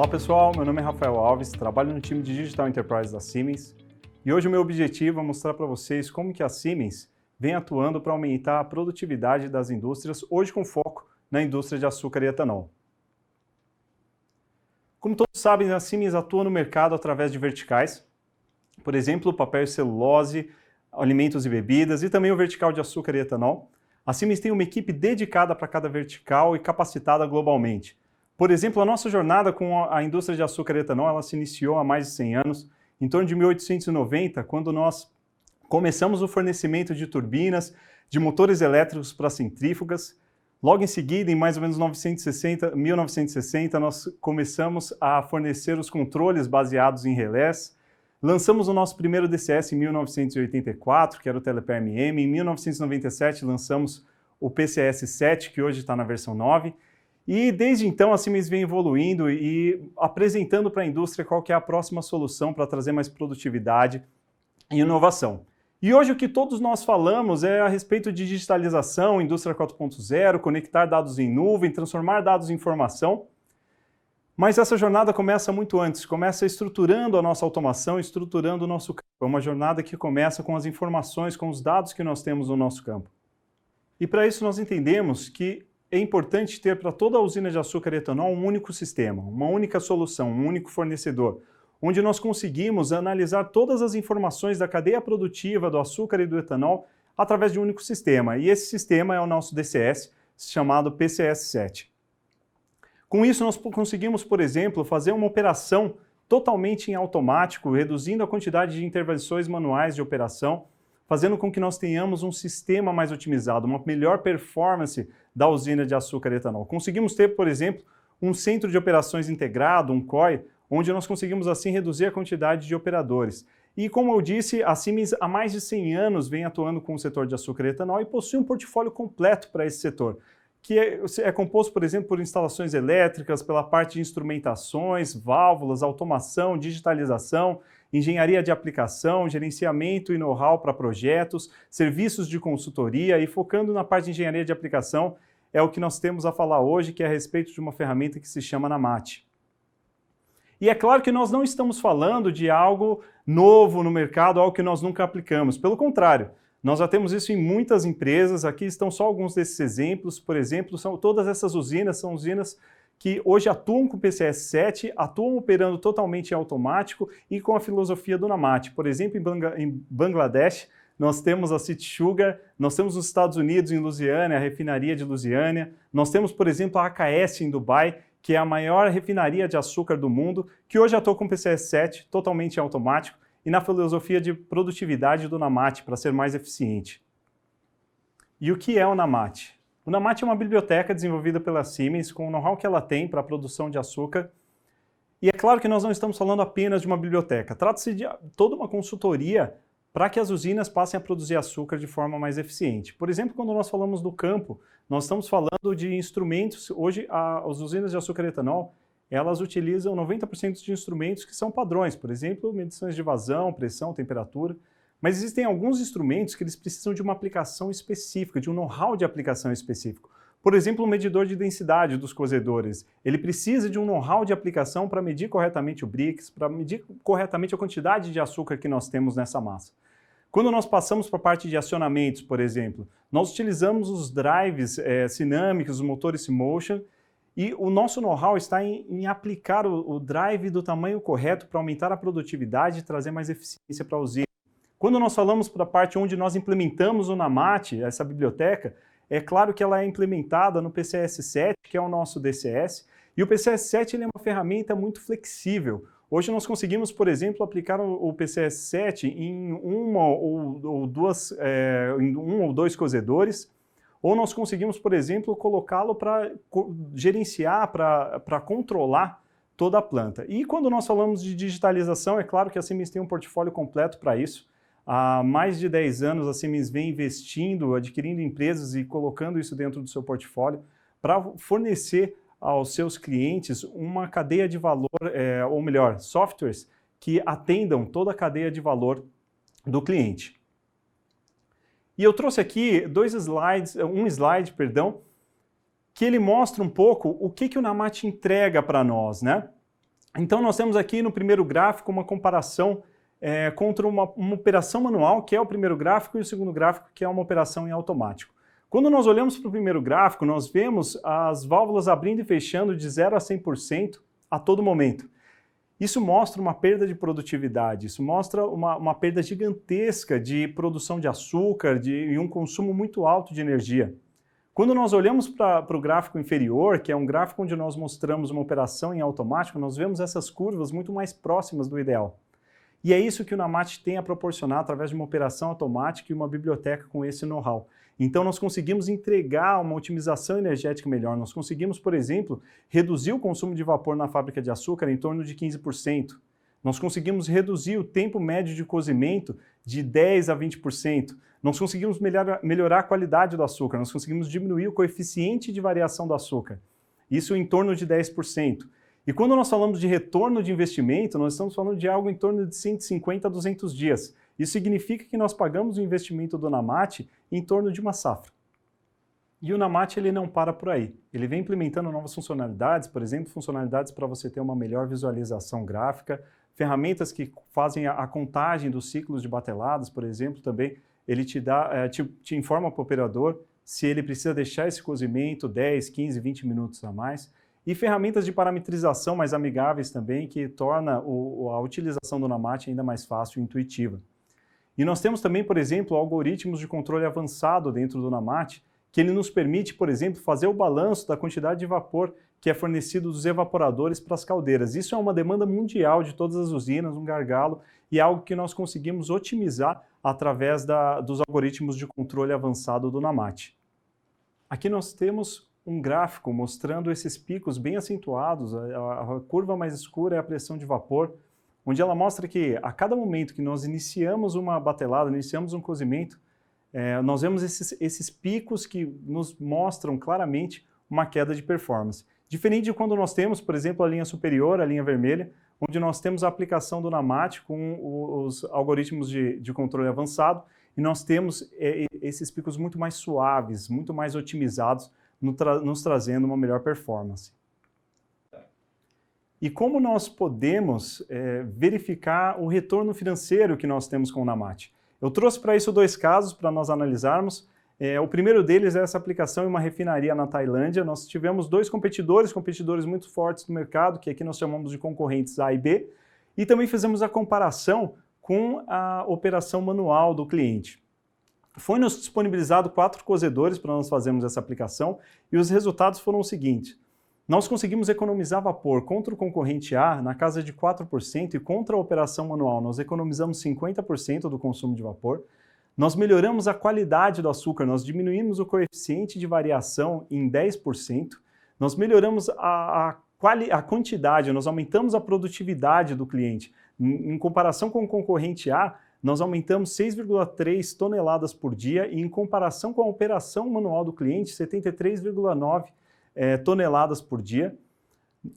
Olá pessoal, meu nome é Rafael Alves, trabalho no time de Digital Enterprise da Siemens e hoje o meu objetivo é mostrar para vocês como que a Siemens vem atuando para aumentar a produtividade das indústrias, hoje com foco na indústria de açúcar e etanol. Como todos sabem, a Siemens atua no mercado através de verticais, por exemplo, papel e celulose, alimentos e bebidas e também o vertical de açúcar e etanol. A Siemens tem uma equipe dedicada para cada vertical e capacitada globalmente. Por exemplo, a nossa jornada com a indústria de açúcar e etanol, ela se iniciou há mais de 100 anos, em torno de 1890, quando nós começamos o fornecimento de turbinas, de motores elétricos para centrífugas. Logo em seguida, em mais ou menos 1960, nós começamos a fornecer os controles baseados em relés. Lançamos o nosso primeiro DCS em 1984, que era o Teleper-MM. Em 1997, lançamos o PCS7, que hoje está na versão 9. E desde então a Siemens vem evoluindo e apresentando para a indústria qual que é a próxima solução para trazer mais produtividade e inovação. E hoje o que todos nós falamos é a respeito de digitalização, indústria 4.0, conectar dados em nuvem, transformar dados em informação. Mas essa jornada começa muito antes, começa estruturando a nossa automação, estruturando o nosso campo. É uma jornada que começa com as informações, com os dados que nós temos no nosso campo. E para isso nós entendemos que é importante ter para toda a usina de açúcar e etanol um único sistema, uma única solução, um único fornecedor, onde nós conseguimos analisar todas as informações da cadeia produtiva do açúcar e do etanol através de um único sistema. E esse sistema é o nosso DCS, chamado PCS7. Com isso, nós conseguimos, por exemplo, fazer uma operação totalmente em automático, reduzindo a quantidade de intervenções manuais de operação, fazendo com que nós tenhamos um sistema mais otimizado, uma melhor performance da usina de açúcar e etanol. Conseguimos ter, por exemplo, um centro de operações integrado, um COI, onde nós conseguimos assim reduzir a quantidade de operadores. E como eu disse, a Siemens há mais de 100 anos vem atuando com o setor de açúcar e etanol e possui um portfólio completo para esse setor, que é composto, por exemplo, por instalações elétricas, pela parte de instrumentações, válvulas, automação, digitalização, engenharia de aplicação, gerenciamento e know-how para projetos, serviços de consultoria e focando na parte de engenharia de aplicação é o que nós temos a falar hoje, que é a respeito de uma ferramenta que se chama NAMAT. E é claro que nós não estamos falando de algo novo no mercado, algo que nós nunca aplicamos. Pelo contrário, nós já temos isso em muitas empresas. Aqui estão só alguns desses exemplos. Por exemplo, todas essas usinas são usinas que hoje atuam com o PCS7, atuam operando totalmente em automático e com a filosofia do NAMAT. Por exemplo, em Bangladesh, nós temos a City Sugar, nós temos nos Estados Unidos, em Louisiana, a refinaria de Louisiana, nós temos, por exemplo, a AKS em Dubai, que é a maior refinaria de açúcar do mundo, que hoje atua com o PCS7, totalmente automático, e na filosofia de produtividade do NAMAT, para ser mais eficiente. E o que é o NAMAT? O NAMAT é uma biblioteca desenvolvida pela Siemens com o know-how que ela tem para a produção de açúcar. E é claro que nós não estamos falando apenas de uma biblioteca. Trata-se de toda uma consultoria para que as usinas passem a produzir açúcar de forma mais eficiente. Por exemplo, quando nós falamos do campo, nós estamos falando de instrumentos. Hoje, as usinas de açúcar e etanol, elas utilizam 90% de instrumentos que são padrões. Por exemplo, medições de vazão, pressão, temperatura. Mas existem alguns instrumentos que eles precisam de uma aplicação específica, de um know-how de aplicação específico. Por exemplo, o medidor de densidade dos cozedores. Ele precisa de um know-how de aplicação para medir corretamente o Brix, para medir corretamente a quantidade de açúcar que nós temos nessa massa. Quando nós passamos para a parte de acionamentos, por exemplo, nós utilizamos os drives sinâmicos, os motores Motion, e o nosso know-how está em aplicar o drive do tamanho correto para aumentar a produtividade e trazer mais eficiência para a usina. Quando nós falamos para a parte onde nós implementamos o NAMAT, essa biblioteca, é claro que ela é implementada no PCS7, que é o nosso DCS, e o PCS7 ele é uma ferramenta muito flexível. Hoje nós conseguimos, por exemplo, aplicar o PCS7 em um ou dois cozedores, ou nós conseguimos, por exemplo, colocá-lo para gerenciar, para controlar toda a planta. E quando nós falamos de digitalização, é claro que a Siemens tem um portfólio completo para isso. Há mais de 10 anos a Siemens vem investindo, adquirindo empresas e colocando isso dentro do seu portfólio para fornecer aos seus clientes uma cadeia de valor, ou melhor, softwares que atendam toda a cadeia de valor do cliente. E eu trouxe aqui um slide, que ele mostra um pouco o que o NAMAT entrega para nós, né? Então nós temos aqui no primeiro gráfico uma comparação contra uma operação manual, que é o primeiro gráfico, e o segundo gráfico, que é uma operação em automático. Quando nós olhamos para o primeiro gráfico, nós vemos as válvulas abrindo e fechando de 0 a 100% a todo momento. Isso mostra uma perda de produtividade, isso mostra uma perda gigantesca de produção de açúcar e um consumo muito alto de energia. Quando nós olhamos para o gráfico inferior, que é um gráfico onde nós mostramos uma operação em automático, nós vemos essas curvas muito mais próximas do ideal. E é isso que o NAMAT tem a proporcionar através de uma operação automática e uma biblioteca com esse know-how. Então nós conseguimos entregar uma otimização energética melhor, nós conseguimos, por exemplo, reduzir o consumo de vapor na fábrica de açúcar em torno de 15%. Nós conseguimos reduzir o tempo médio de cozimento de 10% a 20%. Nós conseguimos melhorar a qualidade do açúcar, nós conseguimos diminuir o coeficiente de variação do açúcar. Isso em torno de 10%. E quando nós falamos de retorno de investimento, nós estamos falando de algo em torno de 150 a 200 dias. Isso significa que nós pagamos o investimento do NAMAT em torno de uma safra. E o NAMAT ele não para por aí. Ele vem implementando novas funcionalidades, por exemplo, funcionalidades para você ter uma melhor visualização gráfica, ferramentas que fazem a contagem dos ciclos de bateladas, por exemplo, também ele te informa para o operador se ele precisa deixar esse cozimento 10, 15, 20 minutos a mais. E ferramentas de parametrização mais amigáveis também, que torna a utilização do NAMAT ainda mais fácil e intuitiva. E nós temos também, por exemplo, algoritmos de controle avançado dentro do NAMAT, que ele nos permite, por exemplo, fazer o balanço da quantidade de vapor que é fornecido dos evaporadores para as caldeiras. Isso é uma demanda mundial de todas as usinas, um gargalo, e é algo que nós conseguimos otimizar através dos algoritmos de controle avançado do NAMAT. Aqui nós temos um gráfico mostrando esses picos bem acentuados, a curva mais escura é a pressão de vapor, onde ela mostra que a cada momento que nós iniciamos uma batelada, iniciamos um cozimento, nós vemos esses picos que nos mostram claramente uma queda de performance. Diferente de quando nós temos, por exemplo, a linha superior, a linha vermelha, onde nós temos a aplicação do NAMAT com os algoritmos de controle avançado, e nós temos esses picos muito mais suaves, muito mais otimizados, nos trazendo uma melhor performance. E como nós podemos verificar o retorno financeiro que nós temos com o NAMAT? Eu trouxe para isso dois casos para nós analisarmos. O primeiro deles é essa aplicação em uma refinaria na Tailândia. Nós tivemos dois competidores muito fortes no mercado, que aqui nós chamamos de concorrentes A e B, e também fizemos a comparação com a operação manual do cliente. Foi-nos disponibilizado 4 cozedores para nós fazermos essa aplicação e os resultados foram os seguintes. Nós conseguimos economizar vapor contra o concorrente A na casa de 4% e contra a operação manual nós economizamos 50% do consumo de vapor. Nós melhoramos a qualidade do açúcar, nós diminuímos o coeficiente de variação em 10%, nós melhoramos a quantidade, nós aumentamos a produtividade do cliente. Em comparação com o concorrente A, nós aumentamos 6,3 toneladas por dia e em comparação com a operação manual do cliente, 73,9 toneladas por dia.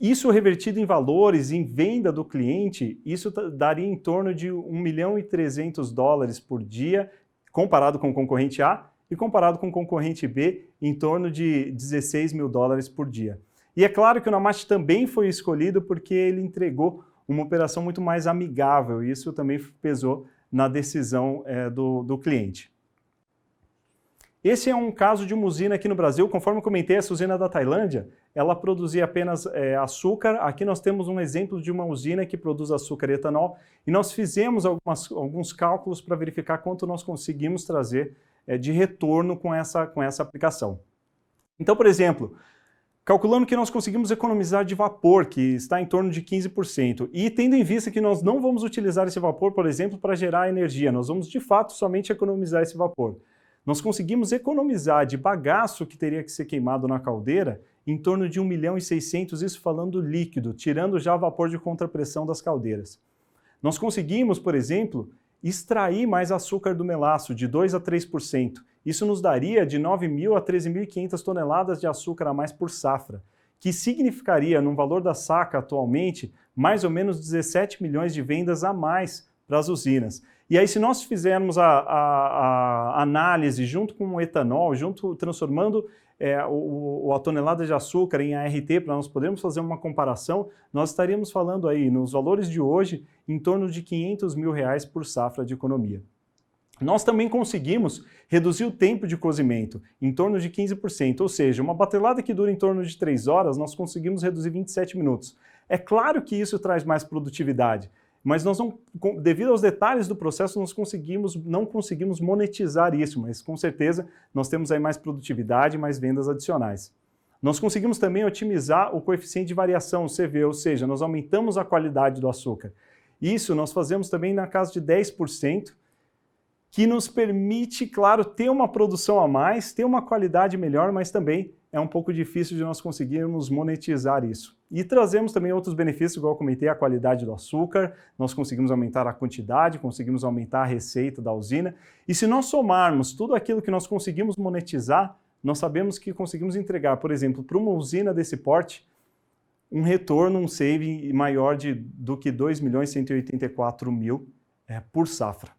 Isso revertido em valores, em venda do cliente, isso daria em torno de $1.300.000 por dia, comparado com o concorrente A, e comparado com o concorrente B, em torno de $16 mil por dia. E é claro que o NAMAT também foi escolhido porque ele entregou uma operação muito mais amigável, e isso também pesou na decisão do cliente. Esse é um caso de uma usina aqui no Brasil, conforme eu comentei, essa usina da Tailândia, ela produzia apenas açúcar. Aqui nós temos um exemplo de uma usina que produz açúcar e etanol, e nós fizemos alguns cálculos para verificar quanto nós conseguimos trazer de retorno com essa aplicação. Então, por exemplo, calculando que nós conseguimos economizar de vapor, que está em torno de 15%, e tendo em vista que nós não vamos utilizar esse vapor, por exemplo, para gerar energia, nós vamos de fato somente economizar esse vapor. Nós conseguimos economizar de bagaço que teria que ser queimado na caldeira em torno de 1.600.000, isso falando líquido, tirando já o vapor de contrapressão das caldeiras. Nós conseguimos, por exemplo, extrair mais açúcar do melaço de 2 a 3%. Isso nos daria de 9.000 a 13.500 toneladas de açúcar a mais por safra, que significaria, no valor da saca atualmente, mais ou menos 17 milhões de vendas a mais para as usinas. E aí, se nós fizermos a análise junto com o etanol, transformando a tonelada de açúcar em ART, para nós podermos fazer uma comparação, nós estaríamos falando aí, nos valores de hoje, em torno de R$500 mil por safra de economia. Nós também conseguimos reduzir o tempo de cozimento em torno de 15%, ou seja, uma batelada que dura em torno de 3 horas, nós conseguimos reduzir 27 minutos. É claro que isso traz mais produtividade, mas nós não, devido aos detalhes do processo, não conseguimos monetizar isso, mas com certeza nós temos aí mais produtividade e mais vendas adicionais. Nós conseguimos também otimizar o coeficiente de variação, o CV, ou seja, nós aumentamos a qualidade do açúcar. Isso nós fazemos também na casa de 10%, que nos permite, claro, ter uma produção a mais, ter uma qualidade melhor, mas também é um pouco difícil de nós conseguirmos monetizar isso. E trazemos também outros benefícios, igual eu comentei, a qualidade do açúcar, nós conseguimos aumentar a quantidade, conseguimos aumentar a receita da usina, e se nós somarmos tudo aquilo que nós conseguimos monetizar, nós sabemos que conseguimos entregar, por exemplo, para uma usina desse porte, um retorno, um saving maior do que 2.184.000 por safra.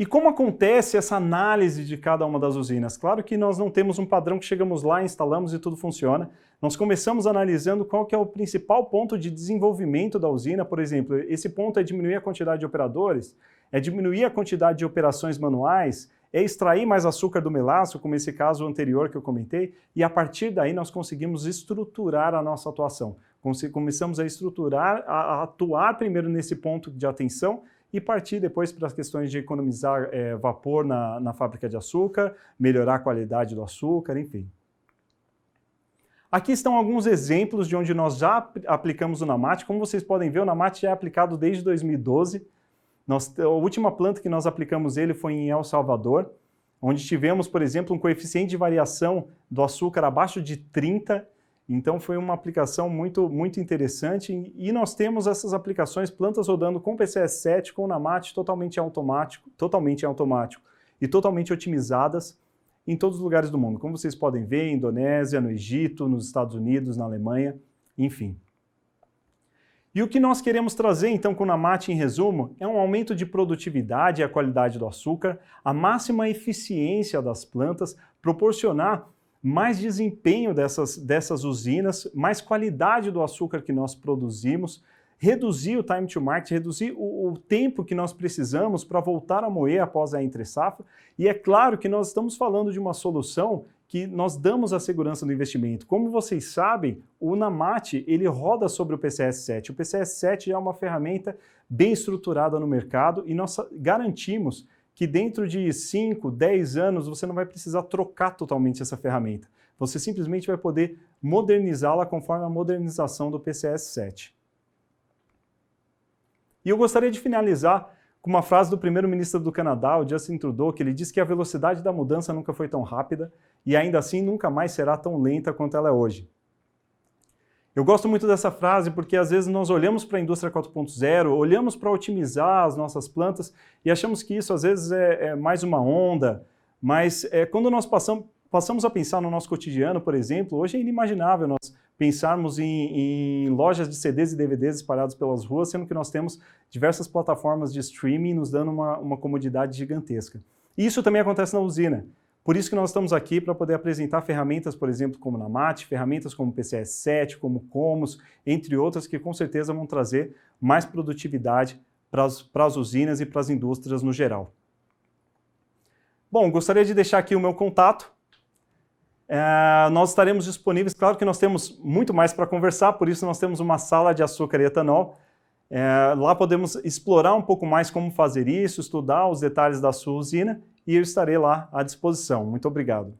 E como acontece essa análise de cada uma das usinas? Claro que nós não temos um padrão que chegamos lá, instalamos e tudo funciona. Nós começamos analisando qual que é o principal ponto de desenvolvimento da usina. Por exemplo, esse ponto é diminuir a quantidade de operadores, é diminuir a quantidade de operações manuais, é extrair mais açúcar do melaço, como esse caso anterior que eu comentei, e a partir daí nós conseguimos estruturar a nossa atuação. Começamos a estruturar, a atuar primeiro nesse ponto de atenção, e partir depois para as questões de economizar vapor na fábrica de açúcar, melhorar a qualidade do açúcar, enfim. Aqui estão alguns exemplos de onde nós já aplicamos o NAMAT. Como vocês podem ver, o NAMAT já é aplicado desde 2012. A última planta que nós aplicamos ele foi em El Salvador, onde tivemos, por exemplo, um coeficiente de variação do açúcar abaixo de 30. Então foi uma aplicação muito interessante e nós temos essas aplicações, plantas rodando com PCS7, com NAMAT totalmente automático e totalmente otimizadas em todos os lugares do mundo. Como vocês podem ver, em Indonésia, no Egito, nos Estados Unidos, na Alemanha, enfim. E o que nós queremos trazer então com o NAMAT em resumo é um aumento de produtividade e a qualidade do açúcar, a máxima eficiência das plantas, proporcionar mais desempenho dessas usinas, mais qualidade do açúcar que nós produzimos, reduzir o time to market, reduzir o tempo que nós precisamos para voltar a moer após a entre-safra. E é claro que nós estamos falando de uma solução que nós damos a segurança do investimento. Como vocês sabem, o NAMAT ele roda sobre o PCS7. O PCS7 é uma ferramenta bem estruturada no mercado e nós garantimos que dentro de 5, 10 anos você não vai precisar trocar totalmente essa ferramenta. Você simplesmente vai poder modernizá-la conforme a modernização do PCS7. E eu gostaria de finalizar com uma frase do primeiro-ministro do Canadá, o Justin Trudeau, que ele diz que a velocidade da mudança nunca foi tão rápida e ainda assim nunca mais será tão lenta quanto ela é hoje. Eu gosto muito dessa frase porque às vezes nós olhamos para a indústria 4.0, olhamos para otimizar as nossas plantas e achamos que isso às vezes é mais uma onda, mas quando nós passamos a pensar no nosso cotidiano, por exemplo, hoje é inimaginável nós pensarmos em lojas de CDs e DVDs espalhados pelas ruas, sendo que nós temos diversas plataformas de streaming nos dando uma comodidade gigantesca. E isso também acontece na usina. Por isso que nós estamos aqui para poder apresentar ferramentas, por exemplo, como NAMAT, ferramentas como PCS7, como Comos, entre outras que com certeza vão trazer mais produtividade para as usinas e para as indústrias no geral. Bom, gostaria de deixar aqui o meu contato. Nós estaremos disponíveis, claro que nós temos muito mais para conversar, por isso nós temos uma sala de açúcar e etanol. Lá podemos explorar um pouco mais como fazer isso, estudar os detalhes da sua usina, e eu estarei lá à disposição. Muito obrigado.